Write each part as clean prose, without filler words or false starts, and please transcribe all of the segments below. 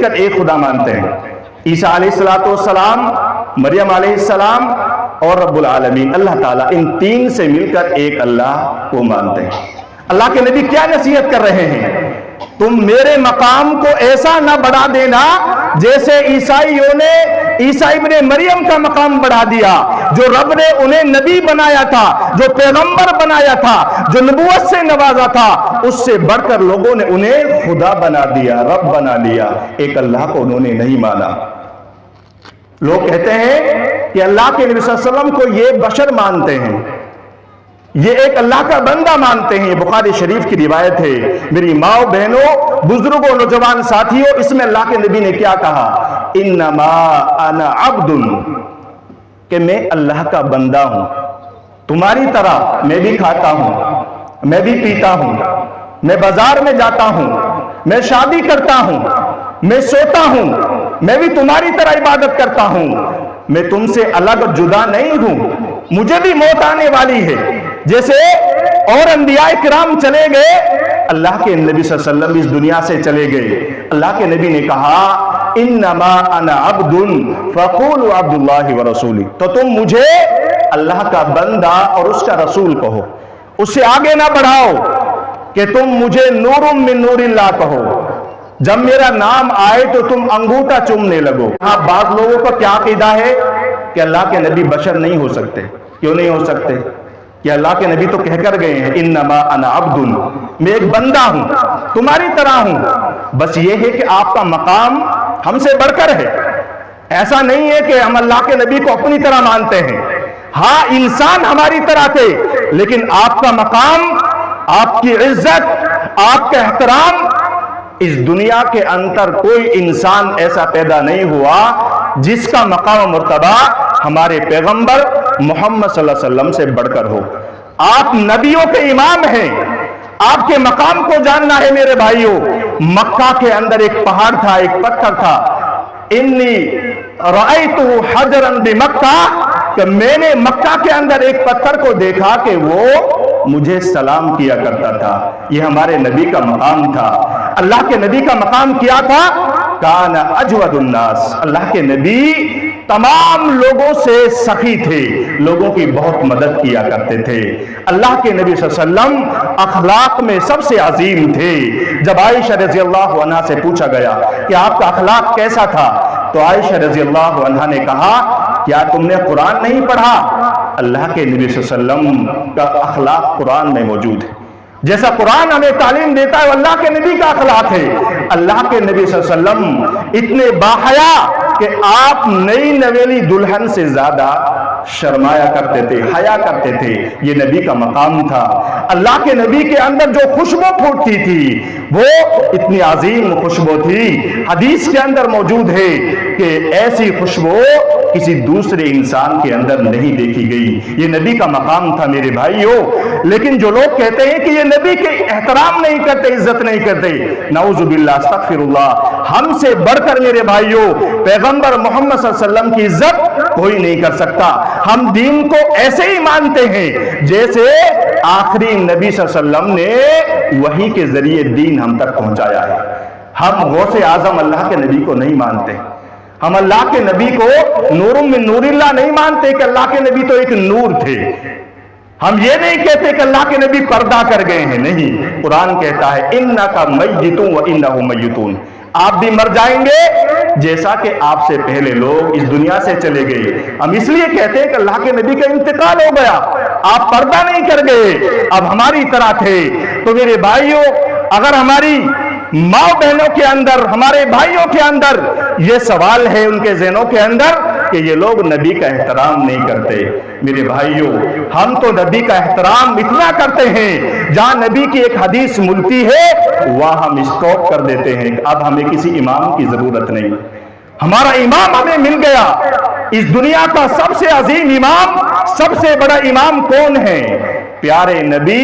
کر ایک خدا مانتے ہیں. عیسیٰ علیہ السلام، مریم علیہ السلام اور رب العالمین اللہ تعالیٰ، ان تین سے مل کر ایک اللہ کو مانتے ہیں. اللہ کے نبی کیا نصیحت کر رہے ہیں؟ تم میرے مقام کو ایسا نہ بڑھا دینا جیسے عیسائیوں نے عیسیٰ ابن مریم کا مقام بڑھا دیا. جو رب نے انہیں نبی بنایا تھا، جو پیغمبر بنایا تھا، جو نبوت سے نوازا تھا، اس سے بڑھ کر لوگوں نے انہیں خدا بنا دیا، رب بنا لیا. ایک اللہ کو انہوں نے نہیں مانا. لوگ کہتے ہیں کہ اللہ کے نبی صلی اللہ علیہ وسلم کو یہ بشر مانتے ہیں، یہ ایک اللہ کا بندہ مانتے ہیں. یہ بخاری شریف کی روایت ہے. میری ماں بہنوں، بزرگوں، نوجوان ساتھیوں، اس میں اللہ کے نبی نے کیا کہا؟ انما انا عبد، کہ میں اللہ کا بندہ ہوں. تمہاری طرح میں بھی کھاتا ہوں، میں بھی پیتا ہوں، میں بازار میں جاتا ہوں، میں شادی کرتا ہوں، میں سوتا ہوں، میں بھی تمہاری طرح عبادت کرتا ہوں. میں تم سے الگ جدا نہیں ہوں. مجھے بھی موت آنے والی ہے. جیسے اور انبیاء کرام چلے گئے، اللہ کے نبی صلی اللہ علیہ وسلم اس دنیا سے چلے گئے. اللہ کے نبی نے کہا انما انا عبد فقولوا عبد اللہ ورسولہ، تو تم مجھے اللہ کا بندہ اور اس کا رسول کہو. اس سے آگے نہ بڑھاؤ کہ تم مجھے نور من نور اللہ کہو. جب میرا نام آئے تو تم انگوٹھا چومنے لگو. ہاں، بعض لوگوں کا کیا عقیدہ ہے کہ اللہ کے نبی بشر نہیں ہو سکتے. کیوں نہیں ہو سکتے؟ کہ اللہ کے نبی تو کہہ کر گئے ہیں انما انا عبد، میں ایک بندہ ہوں، تمہاری طرح ہوں. بس یہ ہے کہ آپ کا مقام ہم سے بڑھ کر ہے. ایسا نہیں ہے کہ ہم اللہ کے نبی کو اپنی طرح مانتے ہیں. ہاں، انسان ہماری طرح تھے، لیکن آپ کا مقام، آپ کی عزت، آپ کا احترام، اس دنیا کے اندر کوئی انسان ایسا پیدا نہیں ہوا جس کا مقام و مرتبہ ہمارے پیغمبر محمد صلی اللہ علیہ وسلم سے بڑھ کر ہو. آپ نبیوں کے امام ہیں. آپ کے مقام کو جاننا ہے میرے بھائیوں. مکہ کے اندر ایک پہاڑ تھا، ایک پتھر تھا. انی رأیتہ حجرا بمکہ، کہ میں نے مکہ کے اندر ایک پتھر کو دیکھا کہ وہ مجھے سلام کیا کرتا تھا. یہ ہمارے نبی کا مقام تھا. اللہ کے نبی کا مقام کیا تھا؟ کان اجود الناس، اللہ کے نبی تمام لوگوں سے سخی تھے، لوگوں کی بہت مدد کیا کرتے تھے. اللہ کے نبی صلی اللہ علیہ وسلم اخلاق میں سب سے عظیم تھے. جب عائشہ رضی اللہ عنہا سے پوچھا گیا کہ آپ کا اخلاق کیسا تھا، تو عائشہ رضی اللہ عنہا نے کہا کیا تم نے قرآن نہیں پڑھا؟ اللہ کے نبی صلی اللہ علیہ وسلم کا اخلاق قرآن میں موجود ہے. جیسا قرآن ہمیں تعلیم دیتا ہے، اللہ کے نبی کا اخلاق ہے. اللہ کے نبی صلی اللہ علیہ وسلم اتنے باحیا کہ آپ نئی نویلی دلہن سے زیادہ شرمایا کرتے تھے، حیا کرتے تھے. یہ نبی کا مقام تھا. اللہ کے نبی کے اندر جو خوشبو پھوٹتی تھی وہ اتنی عظیم خوشبو تھی. حدیث کے اندر موجود ہے کہ ایسی خوشبو کسی دوسرے انسان کے اندر نہیں دیکھی گئی. یہ نبی کا مقام تھا میرے بھائیوں. لیکن جو لوگ کہتے ہیں کہ یہ نبی کے احترام نہیں کرتے، عزت نہیں کرتے، نعوذ باللہ، استغفر اللہ. ہم سے بڑھ کر میرے بھائیوں پیغمبر محمد صلی اللہ علیہ وسلم کی عزت کوئی نہیں کر سکتا. ہم دین کو ایسے ہی مانتے ہیں جیسے آخری نبی صلی اللہ علیہ وسلم نے وحی کے ذریعے دین ہم تک پہنچایا ہے. ہم غوث اعظم اللہ کے نبی کو نہیں مانتے. ہم اللہ کے نبی کو نور من نور اللہ نہیں مانتے کہ اللہ کے نبی تو ایک نور تھے. ہم یہ نہیں کہتے کہ اللہ کے نبی پردہ کر گئے ہیں. نہیں، قرآن کہتا ہے انک میت وانہم میتون، آپ بھی مر جائیں گے جیسا کہ آپ سے پہلے لوگ اس دنیا سے چلے گئے. ہم اس لیے کہتے ہیں کہ اللہ کے نبی کا انتقال ہو گیا، آپ پردہ نہیں کر گئے، اب ہماری طرح تھے. تو میرے بھائیوں، اگر ہماری ماں بہنوں کے اندر، ہمارے بھائیوں کے اندر یہ سوال ہے ان کے ذہنوں کے اندر کہ یہ لوگ نبی کا احترام نہیں کرتے، میرے بھائیوں ہم تو نبی کا احترام اتنا کرتے ہیں جہاں نبی کی ایک حدیث ملتی ہے وہاں ہم اسٹاپ کر دیتے ہیں. اب ہمیں کسی امام کی ضرورت نہیں، ہمارا امام ہمیں مل گیا. اس دنیا کا سب سے عظیم امام، سب سے بڑا امام کون ہے؟ پیارے نبی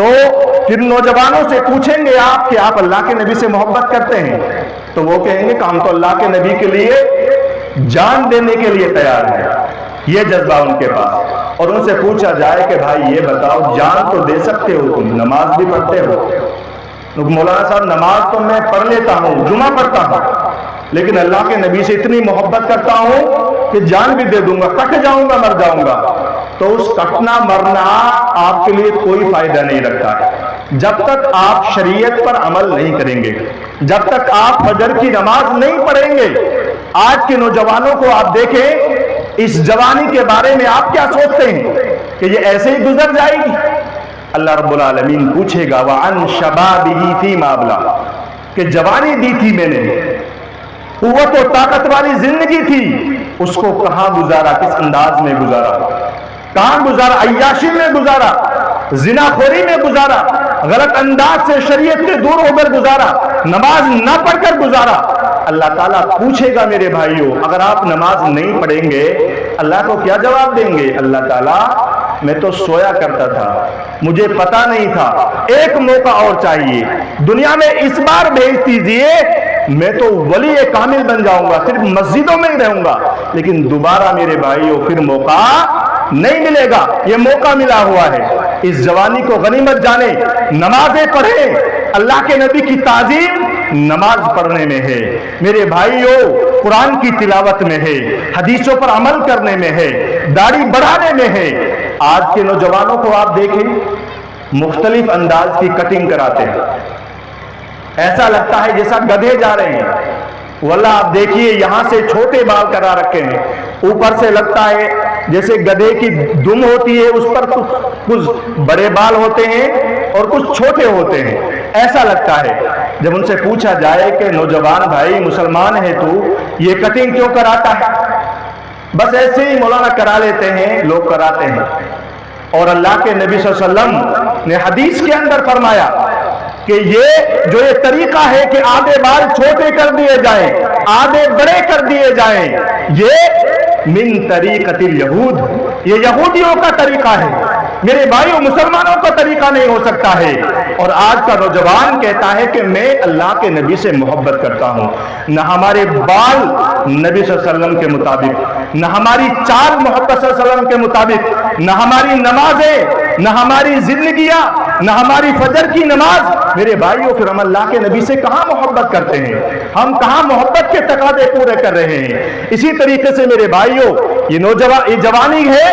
تو پھر نوجوانوں سے پوچھیں گے آپ کہ آپ اللہ کے نبی سے محبت کرتے ہیں، تو وہ کہیں گے کہ ہم تو اللہ کے نبی کے لیے جان دینے کے لیے تیار ہیں، یہ جذبہ ان کے پاس۔ اور ان سے پوچھا جائے کہ بھائی یہ بتاؤ، جان تو دے سکتے ہو تم، نماز بھی پڑھتے ہو؟ مولانا صاحب نماز تو میں پڑھ لیتا ہوں، جمعہ پڑھتا ہوں، لیکن اللہ کے نبی سے اتنی محبت کرتا ہوں کہ جان بھی دے دوں گا، کٹ جاؤں گا، مر جاؤں گا۔ تو اس کٹنا مرنا آپ کے لیے کوئی فائدہ نہیں رکھتا ہے جب تک آپ شریعت پر عمل نہیں کریں گے، جب تک آپ فجر کی نماز نہیں پڑھیں گے۔ آج کے نوجوانوں کو آپ دیکھیں، اس جوانی کے بارے میں آپ کیا سوچتے ہیں کہ یہ ایسے ہی گزر جائے گی؟ اللہ رب العالمین پوچھے گا وَعَنْ شَبَابِهِ فِي مَا أَبْلَىٰ، کہ جوانی دی تھی میں نے، قوت و طاقت والی زندگی تھی، اس کو کہاں گزارا، کس انداز میں گزارا، کہاں گزارا؟ عیاشی میں گزارا، زنا خوری میں گزارا، غلط انداز سے شریعت سے دور ہو کر گزارا، نماز نہ پڑھ کر گزارا۔ اللہ تعالیٰ پوچھے گا میرے بھائیوں، اگر آپ نماز نہیں پڑھیں گے اللہ کو کیا جواب دیں گے؟ اللہ تعالیٰ میں تو سویا کرتا تھا، مجھے پتا نہیں تھا، ایک موقع اور چاہیے، دنیا میں اس بار بھیج دیجیے، میں تو ولی کامل بن جاؤں گا، صرف مسجدوں میں ہی رہوں گا، لیکن دوبارہ میرے بھائیوں پھر موقع نہیں ملے گا۔ یہ موقع ملا ہوا ہے، اس جوانی کو غنیمت جانے، نمازیں پڑھیں۔ اللہ کے نبی کی تعظیم نماز پڑھنے میں ہے میرے بھائیوں، قرآن کی تلاوت میں ہے، حدیثوں پر عمل کرنے میں ہے، داڑھی بڑھانے میں ہے۔ آج کے نوجوانوں کو آپ دیکھیں، مختلف انداز کی کٹنگ کراتے ہیں، ایسا لگتا ہے جیسا گدھے جا رہے ہیں۔ واللہ آپ دیکھیے، یہاں سے چھوٹے بال کرا رکھے ہیں، اوپر سے لگتا ہے جیسے گدھے کی دم ہوتی ہے، اس پر کچھ بڑے بال ہوتے ہیں اور کچھ چھوٹے ہوتے ہیں، ایسا لگتا ہے۔ جب ان سے پوچھا جائے کہ نوجوان بھائی مسلمان ہے تو یہ کٹنگ کیوں کراتا ہے؟ بس ایسے ہی مولانا کرا لیتے ہیں، لوگ کراتے ہیں۔ اور اللہ کے نبی صلی اللہ علیہ وسلم نے حدیث کے اندر فرمایا کہ یہ طریقہ ہے کہ آدھے بال چھوٹے کر دیے جائیں، آدھے بڑے کر دیے جائیں، یہ من طریقۃ الیہود، یہ یہودیوں کا طریقہ ہے میرے بھائیوں، مسلمانوں کا طریقہ نہیں ہو سکتا ہے۔ اور آج کا نوجوان کہتا ہے کہ میں اللہ کے نبی سے محبت کرتا ہوں، نہ ہمارے بال نبی صلی اللہ علیہ وسلم کے مطابق، نہ ہماری چال محبت صلی اللہ علیہ وسلم کے مطابق، نہ ہماری نمازیں، نہ ہماری زندگیاں، نہ ہماری فجر کی نماز۔ میرے بھائیوں پھر ہم اللہ کے نبی سے کہاں محبت کرتے ہیں؟ ہم کہاں محبت کے تقاضے پورے کر رہے ہیں؟ اسی طریقے سے میرے بھائیوں، یہ جوانی ہے،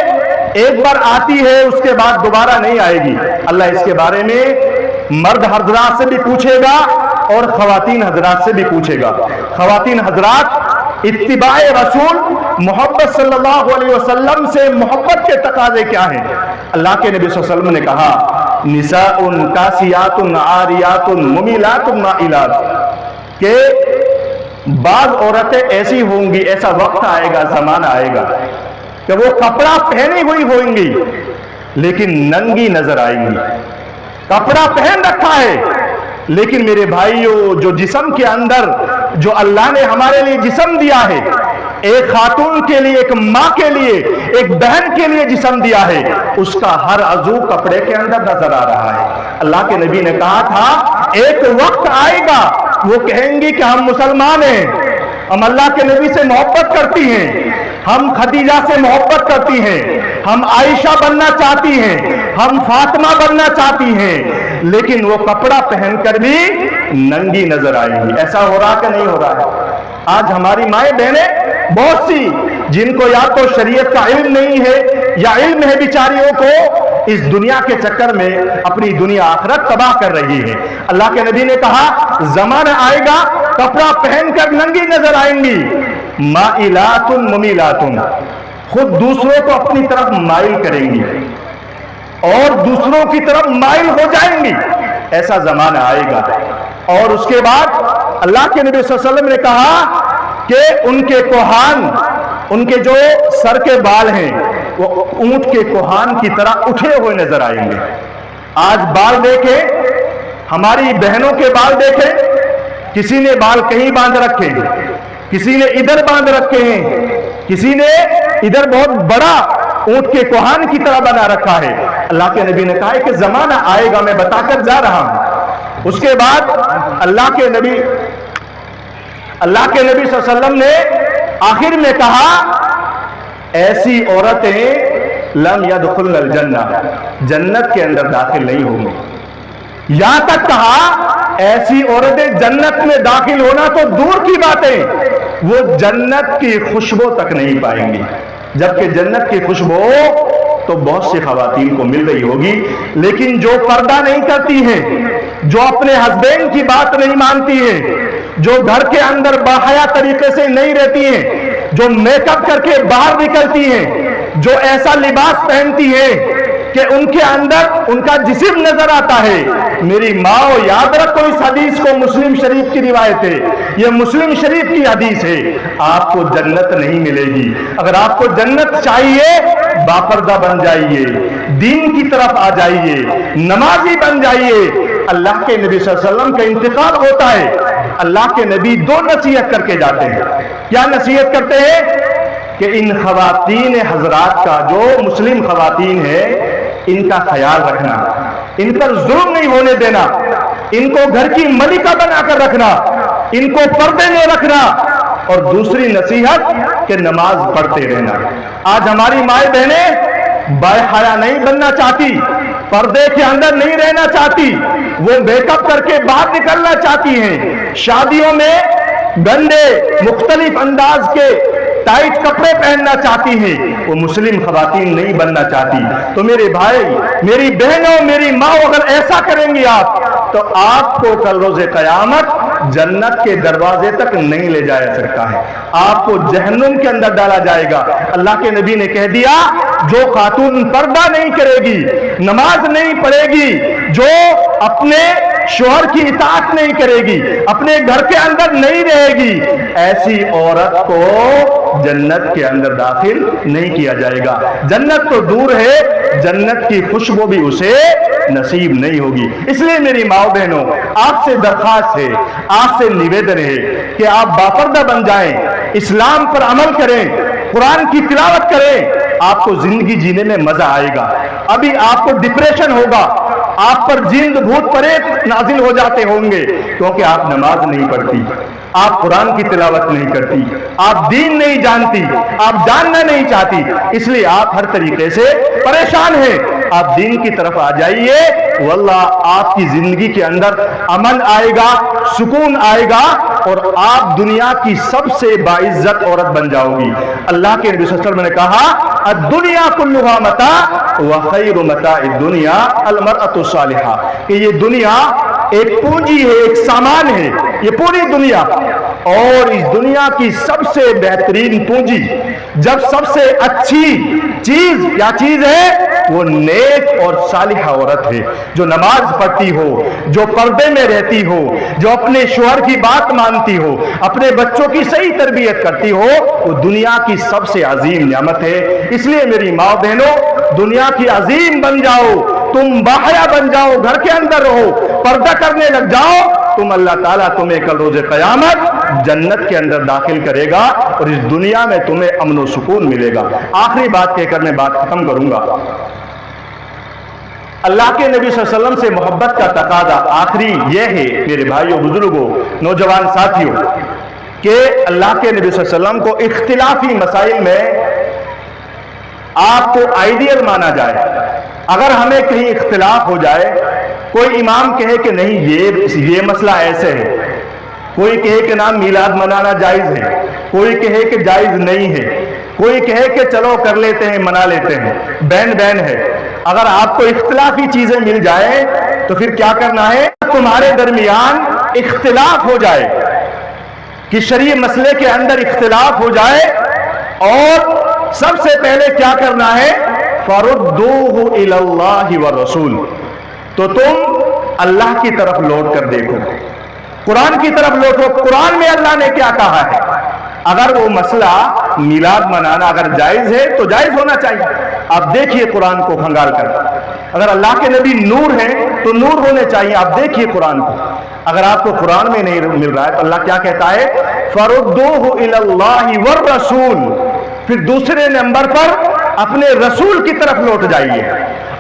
ایک بار آتی ہے، اس کے بعد دوبارہ نہیں آئے گی۔ اللہ اس کے بارے میں مرد حضرات سے بھی پوچھے گا اور خواتین حضرات سے بھی پوچھے گا۔ خواتین حضرات، اتباع رسول محبت صلی اللہ علیہ وسلم سے محبت کے تقاضے کیا ہیں؟ اللہ کے نبی صلی اللہ علیہ وسلم نے کہا نساء کاسیات عاریات ممیلات مائلات، کہ بعض عورتیں ایسی ہوں گی، ایسا وقت آئے گا، زمانہ آئے گا کہ وہ کپڑا پہنی ہوئی ہوں گی لیکن ننگی نظر آئیں گی۔ کپڑا پہن رکھا ہے لیکن میرے بھائیوں، جو جسم کے اندر جو اللہ نے ہمارے لیے جسم دیا ہے، ایک خاتون کے لیے، ایک ماں کے لیے، ایک بہن کے لیے جسم دیا ہے، اس کا ہر عضو کپڑے کے اندر نظر آ رہا ہے۔ اللہ کے نبی نے کہا تھا ایک وقت آئے گا وہ کہیں گی کہ ہم مسلمان ہیں، ہم اللہ کے نبی سے محبت کرتی ہیں، ہم خدیجہ سے محبت کرتی ہیں، ہم عائشہ بننا چاہتی ہیں، ہم فاطمہ بننا چاہتی ہیں، لیکن وہ کپڑا پہن کر بھی ننگی نظر آئیں گی۔ ایسا ہو رہا کہ نہیں ہو رہا ہے؟ آج ہماری مائیں بہنیں بہت سی، جن کو یا تو شریعت کا علم نہیں ہے یا علم ہے بیچاریوں کو، اس دنیا کے چکر میں اپنی دنیا آخرت تباہ کر رہی ہے۔ اللہ کے نبی نے کہا زمانہ آئے گا کپڑا پہن کر ننگی نظر آئیں گی، مائلات ممیلات، خود دوسروں کو اپنی طرف مائل کریں گی اور دوسروں کی طرف مائل ہو جائیں گی، ایسا زمانہ آئے گا۔ اور اس کے بعد اللہ کے نبی صلی اللہ علیہ وسلم نے کہا کہ ان کے کوہان، ان کے جو سر کے بال ہیں وہ اونٹ کے کوہان کی طرح اٹھے ہوئے نظر آئیں گے۔ آج بال دیکھیں، ہماری بہنوں کے بال دیکھیں، کسی نے بال کہیں باندھ رکھے ہیں، کسی نے ادھر باندھ رکھے ہیں، کسی نے ادھر بہت بڑا اونٹ کے کوہان کی طرح بنا رکھا ہے۔ اللہ کے نبی نے کہا ہے کہ زمانہ آئے گا، میں بتا کر جا رہا ہوں۔ اس کے بعد اللہ کے نبی صلی اللہ علیہ وسلم نے آخر میں کہا ایسی عورتیں لم يدخلن الجنہ، جنت کے اندر داخل نہیں ہوں گی۔ یہاں تک کہا ایسی عورتیں جنت میں داخل ہونا تو دور کی باتیں، وہ جنت کی خوشبو تک نہیں پائیں گی، جبکہ جنت کی خوشبو تو بہت سی خواتین کو مل رہی ہوگی، لیکن جو پردہ نہیں کرتی ہیں، جو اپنے ہسبینڈ کی بات نہیں مانتی ہیں، جو گھر کے اندر باحیا طریقے سے نہیں رہتی ہیں، جو میک اپ کر کے باہر نکلتی ہیں، جو ایسا لباس پہنتی ہیں کہ ان کے اندر ان کا جسم نظر آتا ہے، میری ماں یاد رکھو اس حدیث کو، مسلم شریف کی روایت ہے، یہ مسلم شریف کی حدیث ہے، آپ کو جنت نہیں ملے گی۔ اگر آپ کو جنت چاہیے باپردہ بن جائیے، دین کی طرف آ جائیے، نمازی بن جائیے۔ اللہ کے نبی صلی اللہ علیہ وسلم کا انتقال ہوتا ہے، اللہ کے نبی دو نصیحت کر کے جاتے ہیں۔ کیا نصیحت کرتے ہیں؟ کہ ان خواتین حضرات کا، جو مسلم خواتین ہیں، ان کا خیال رکھنا، ان پر ظلم نہیں ہونے دینا، ان کو گھر کی ملکہ بنا کر رکھنا، ان کو پردے میں رکھنا۔ اور دوسری نصیحت کہ نماز پڑھتے رہنا۔ آج ہماری مائیں بہنیں با حیا نہیں بننا چاہتی، پردے کے اندر نہیں رہنا چاہتی، وہ میک اپ کر کے باہر نکلنا چاہتی ہیں، شادیوں میں گندے مختلف انداز کے ٹائٹ کپڑے پہننا چاہتی ہیں، وہ مسلم خواتین نہیں بننا چاہتی۔ تو میرے بھائی، میری بہنوں، میری ماں، اگر ایسا کریں گی آپ تو آپ کو کل روز قیامت جنت کے دروازے تک نہیں لے جایا سکتا ہے، آپ کو جہنم کے اندر ڈالا جائے گا۔ اللہ کے نبی نے کہہ دیا جو خاتون پردہ نہیں کرے گی، نماز نہیں پڑھے گی، جو اپنے شوہر کی اطاعت نہیں کرے گی، اپنے گھر کے اندر نہیں رہے گی، ایسی عورت کو جنت کے اندر داخل نہیں کیا جائے گا۔ جنت تو دور ہے، جنت کی خوشبو بھی اسے نصیب نہیں ہوگی۔ اس لیے میری ماں بہنوں، آپ سے درخواست ہے، آپ سے نویدن ہے کہ آپ باپردہ بن جائیں، اسلام پر عمل کریں، قرآن کی تلاوت کریں، آپ کو زندگی جینے میں مزہ آئے گا۔ ابھی آپ کو ڈپریشن ہوگا، آپ پر جن بھوت پریت نازل ہو جاتے ہوں گے، کیونکہ آپ نماز نہیں پڑھتی، آپ قرآن کی تلاوت نہیں کرتی، آپ دین نہیں جانتی، آپ جاننا نہیں چاہتی، اس لیے آپ ہر طریقے سے پریشان ہیں۔ آپ دین کی طرف آ جائیے، واللہ آپ کی زندگی کے اندر امن آئے گا، سکون آئے گا، اور آپ دنیا کی سب سے باعزت عورت بن جاؤ گی۔ اللہ کے نبی صلی اللہ علیہ وسلم نے کہا الدنیا کلھا متاع وخیر متاع الدنیا المرأۃ الصالحہ، کہ یہ دنیا ایک پونجی ہے، ایک سامان ہے، یہ پوری دنیا، اور اس دنیا کی سب سے بہترین پونجی، جب سب سے اچھی چیز کیا چیز ہے، وہ نیک اور صالحہ عورت ہے، جو نماز پڑھتی ہو، جو پردے میں رہتی ہو، جو اپنے شوہر کی بات مانتی ہو، اپنے بچوں کی صحیح تربیت کرتی ہو، وہ دنیا کی سب سے عظیم نعمت ہے۔ اس لیے میری ماں بہنوں، دنیا کی عظیم بن جاؤ، تم باحیا بن جاؤ، گھر کے اندر رہو، پردہ کرنے لگ جاؤ، تم اللہ تعالیٰ تمہیں کل روز قیامت جنت کے اندر داخل کرے گا، اور اس دنیا میں تمہیں امن و سکون ملے گا۔ آخری بات کہہ کر میں بات ختم کروں گا۔ اللہ کے نبی صلی اللہ علیہ وسلم سے محبت کا تقاضا آخری یہ ہے میرے بھائیوں، بزرگوں، نوجوان ساتھیوں، کہ اللہ کے نبی صلی اللہ علیہ وسلم کو اختلافی مسائل میں آپ کو آئیڈیل مانا جائے۔ اگر ہمیں کہیں اختلاف ہو جائے، کوئی امام کہے کہ نہیں یہ مسئلہ ایسے ہے، کوئی کہے کہ نام میلاد منانا جائز ہے، کوئی کہے کہ جائز نہیں ہے، کوئی کہے کہ چلو کر لیتے ہیں، منا لیتے ہیں، بین ہے۔ اگر آپ کو اختلافی چیزیں مل جائیں تو پھر کیا کرنا ہے؟ تمہارے درمیان اختلاف ہو جائے، کہ شرعی مسئلے کے اندر اختلاف ہو جائے، اور سب سے پہلے کیا کرنا ہے؟ فَرُدُّوهُ إِلَى اللَّهِ وَالرَّسُولِ، تو تم اللہ کی طرف لوٹ کر دیکھو، قرآن کی طرف لوٹو، قرآن میں اللہ نے کیا کہا ہے۔ اگر وہ مسئلہ میلاد منانا اگر جائز ہے تو جائز ہونا چاہیے، آپ دیکھیے قرآن کو کھنگال کر۔ اگر اللہ کے نبی نور ہیں تو نور ہونے چاہیے، آپ دیکھیے قرآن کو۔ اگر آپ کو قرآن میں نہیں مل رہا ہے تو اللہ کیا کہتا ہے؟ فَرُدُّوهُ إِلَى اللَّهِ وَالرَّسُولِ، پھر دوسرے نمبر پر اپنے رسول کی طرف لوٹ جائیے۔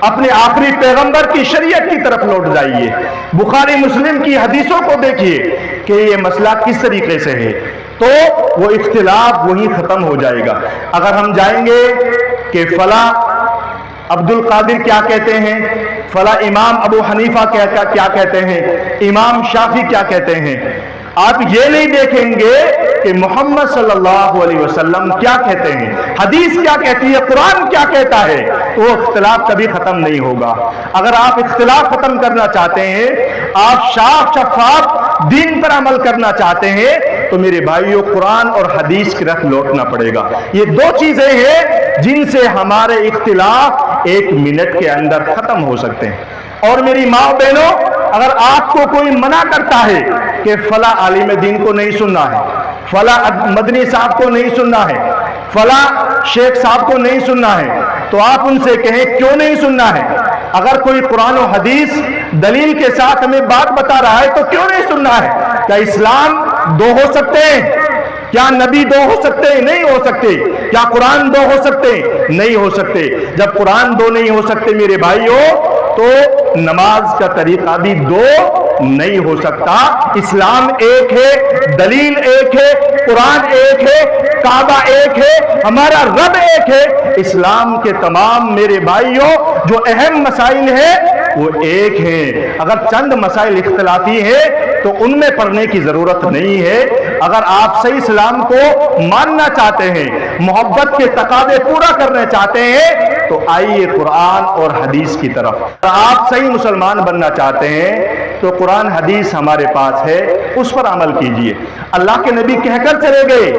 اپنے آخری پیغمبر کی شریعت کی طرف لوٹ جائیے، بخاری مسلم کی حدیثوں کو دیکھیے کہ یہ مسئلہ کس طریقے سے ہے، تو وہ اختلاف وہی ختم ہو جائے گا۔ اگر ہم جائیں گے کہ فلاں عبد القادر کیا کہتے ہیں، فلاں امام ابو حنیفہ کیا کہتے ہیں، امام شافعی کیا کہتے ہیں، آپ یہ نہیں دیکھیں گے کہ محمد صلی اللہ علیہ وسلم کیا کہتے ہیں، حدیث کیا کہتی ہے، قرآن کیا کہتا ہے، تو وہ اختلاف کبھی ختم نہیں ہوگا۔ اگر آپ اختلاف ختم کرنا چاہتے ہیں، آپ صاف شفاف دین پر عمل کرنا چاہتے ہیں، تو میرے بھائیوں قرآن اور حدیث کی طرف لوٹنا پڑے گا۔ یہ دو چیزیں ہیں جن سے ہمارے اختلاف 1 منٹ کے اندر ختم ہو سکتے ہیں۔ اور میری ماں بہنوں، اگر آپ کو کوئی منع کرتا ہے کہ فلاں عالم دین کو نہیں سننا ہے، فلاں مدنی صاحب کو نہیں سننا ہے، فلاں شیخ صاحب کو نہیں سننا ہے، تو آپ ان سے کہیں کیوں نہیں سننا ہے؟ اگر کوئی قرآن و حدیث دلیل کے ساتھ ہمیں بات بتا رہا ہے تو کیوں نہیں سننا ہے؟ کیا اسلام 2 ہو سکتے ہیں؟ کیا نبی 2 ہو سکتے ہیں؟ نہیں ہو سکتے۔ کیا قرآن 2 ہو سکتے ہیں؟ نہیں ہو سکتے۔ جب قرآن 2 نہیں ہو سکتے میرے بھائیوں، تو نماز کا طریقہ بھی 2 نہیں ہو سکتا۔ اسلام ایک ہے، دلیل ایک ہے، قرآن ایک ہے، کعبہ ایک ہے، ہمارا رب ایک ہے۔ اسلام کے تمام میرے بھائیوں جو اہم مسائل ہیں وہ ایک ہیں۔ اگر چند مسائل اختلافی ہیں تو ان میں پڑھنے کی ضرورت نہیں ہے۔ اگر آپ صحیح اسلام کو ماننا چاہتے ہیں، محبت کے تقاضے پورا کرنا چاہتے ہیں، تو آئیے قرآن اور حدیث کی طرف۔ آپ صحیح مسلمان بننا چاہتے ہیں تو قرآن حدیث ہمارے پاس ہے، اس پر عمل کیجئے۔ اللہ کے نبی کہہ کر چلے گئے،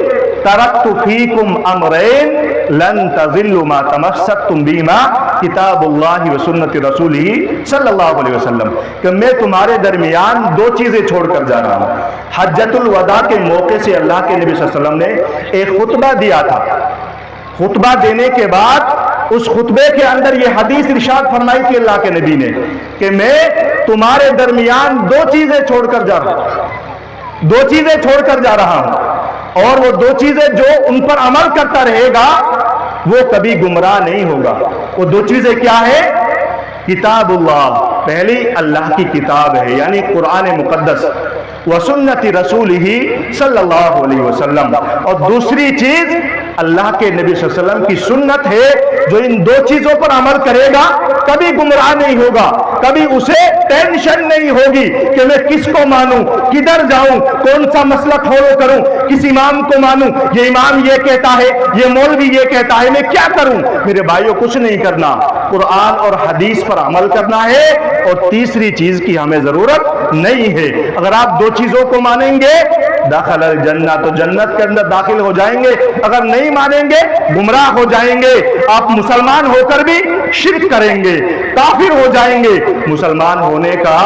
ترکت فیکم امرین لن تضلوا ما تمسکتم بہما کتاب اللہ و سنت رسولہ صلی اللہ علیہ وسلم، کہ میں تمہارے درمیان 2 چیزیں چھوڑ کر جا رہا ہوں۔ حجۃ الوداع کے موقع سے اللہ کے نبی صلی اللہ علیہ وسلم نے ایک خطبہ دیا تھا۔ خطبہ دینے کے بعد اس خطبے کے اندر یہ حدیث ارشاد فرمائی تھی اللہ کے نبی نے کہ میں تمہارے درمیان 2 چیزیں چھوڑ کر جا رہا ہوں، 2 چیزیں چھوڑ کر جا رہا ہوں، اور وہ 2 چیزیں جو ان پر عمل کرتا رہے گا وہ کبھی گمراہ نہیں ہوگا۔ وہ 2 چیزیں کیا ہے؟ کتاب اللہ، پہلی اللہ کی کتاب ہے یعنی قرآن مقدس، وسنت رسولہ صلی اللہ علیہ وسلم، اور دوسری چیز اللہ کے نبی صلی اللہ علیہ وسلم کی سنت ہے۔ جو ان 2 چیزوں پر عمل کرے گا کبھی گمراہ نہیں ہوگا، کبھی اسے ٹینشن نہیں ہوگی کہ میں کس کو مانوں، کدھر جاؤں، کون سا مسلک فالو کروں، کس امام کو مانوں، یہ امام یہ کہتا ہے، یہ مولوی یہ کہتا ہے، میں کیا کروں؟ میرے بھائیوں کچھ نہیں کرنا، قرآن اور حدیث پر عمل کرنا ہے، اور تیسری چیز کی ہمیں ضرورت نہیں ہے۔ اگر آپ 2 چیزوں کو مانیں گے داخل الجنہ، تو جنت کے اندر داخل ہو جائیں گے، اگر نہیں مانیں گے گمراہ ہو جائیں گے۔ آپ مسلمان ہو کر بھی شرک کریں گے، کافر ہو جائیں گے، مسلمان ہونے کا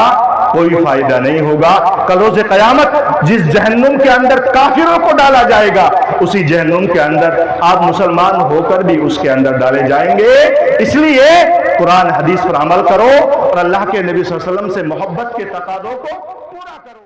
کوئی فائدہ نہیں ہوگا۔ کل روز قیامت جس جہنم کے اندر کافروں کو ڈالا جائے گا، اسی جہنم کے اندر آپ مسلمان ہو کر بھی اس کے اندر ڈالے جائیں گے۔ اس لیے قرآن حدیث پر عمل کرو اور اللہ کے نبی صلی اللہ علیہ وسلم سے محبت کے تقاضوں کو پورا کرو۔